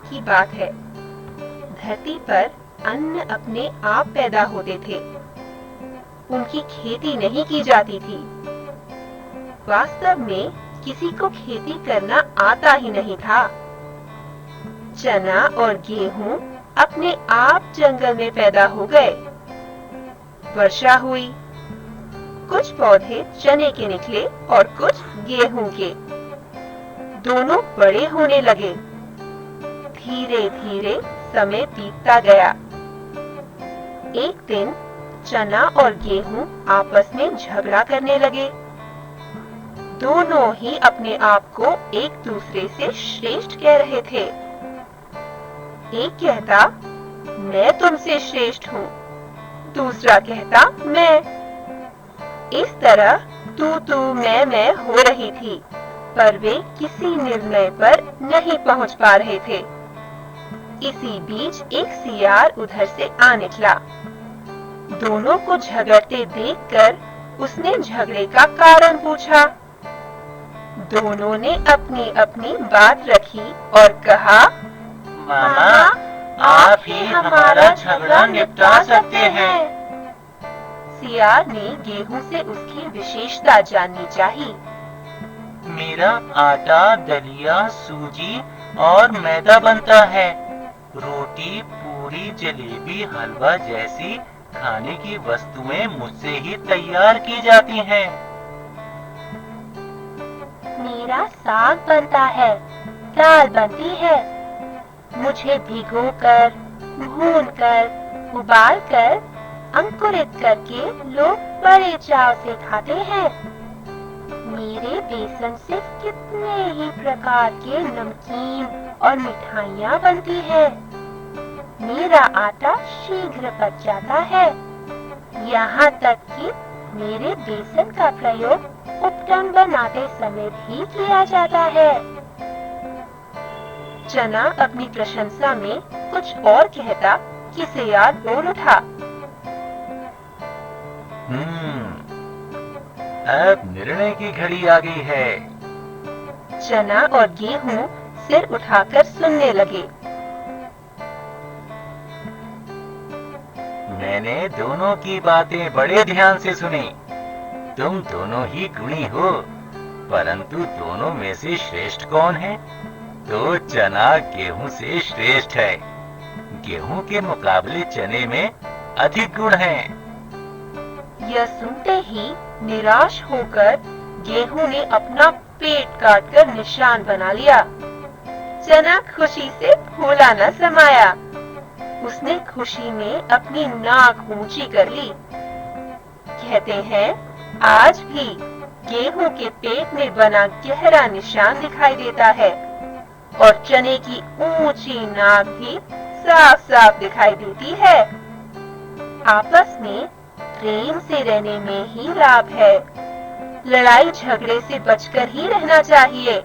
की बात है। धरती पर अन्न अपने आप पैदा होते थे, उनकी खेती नहीं की जाती थी। वास्तव में किसी को खेती करना आता ही नहीं था। चना और गेहूं अपने आप जंगल में पैदा हो गए। वर्षा हुई, कुछ पौधे चने के निकले और कुछ गेहूं के। दोनों बड़े होने लगे। धीरे धीरे समय बीतता गया। एक दिन चना और गेहूं आपस में झगड़ा करने लगे। दोनों ही अपने आप को एक दूसरे से श्रेष्ठ कह रहे थे। एक कहता, मैं तुमसे श्रेष्ठ हूँ। दूसरा कहता, मैं। इस तरह तू मैं हो रही थी, पर वे किसी निर्णय पर नहीं पहुंच पा रहे थे। इसी बीच एक सियार उधर से आ निकला। दोनों को झगड़ते देखकर उसने झगड़े का कारण पूछा। दोनों ने अपनी अपनी बात रखी और कहा, मामा, आप ही हमारा झगड़ा निपटा सकते हैं। सियार ने गेहूं से उसकी विशेषता जाननी चाहिए। मेरा आटा, दलिया, सूजी और मैदा बनता है। रोटी, पूरी, जलेबी, हलवा जैसी खाने की वस्तुएं मुझसे ही तैयार की जाती हैं। मेरा साग बनता है, दाल बनती है। मुझे भिगोकर, भूनकर, उबालकर, अंकुरित करके लोग बड़े चाव से खाते हैं। मेरे बेसन से कितने ही प्रकार के नमकीन और मिठाइयाँ बनती हैं। मेरा आटा शीघ्र पक जाता है। यहाँ तक कि मेरे बेसन का प्रयोग उपटन बनाते समय भी किया जाता है। चना अपनी प्रशंसा में कुछ और कहता कि सियार बोल उठा, अब निर्णय की घड़ी आ गई है। चना और गेहूं सिर उठाकर सुनने लगे। मैंने दोनों की बातें बड़े ध्यान से सुनी। तुम दोनों ही गुणी हो, परंतु दोनों में से श्रेष्ठ कौन है? तो चना गेहूं से श्रेष्ठ है। गेहूं के मुकाबले चने में अधिक गुण हैं। यह सुनते ही निराश होकर गेहूं ने अपना पेट काटकर निशान बना लिया। चना खुशी से फूला न समाया। उसने खुशी में अपनी नाक ऊंची कर ली। कहते हैं, आज भी गेहूं के पेट में बना गहरा निशान दिखाई देता है और चने की ऊंची नाक भी साफ साफ दिखाई देती है। आपस में प्रेम से रहने में ही लाभ है। लड़ाई झगड़े से बचकर ही रहना चाहिए।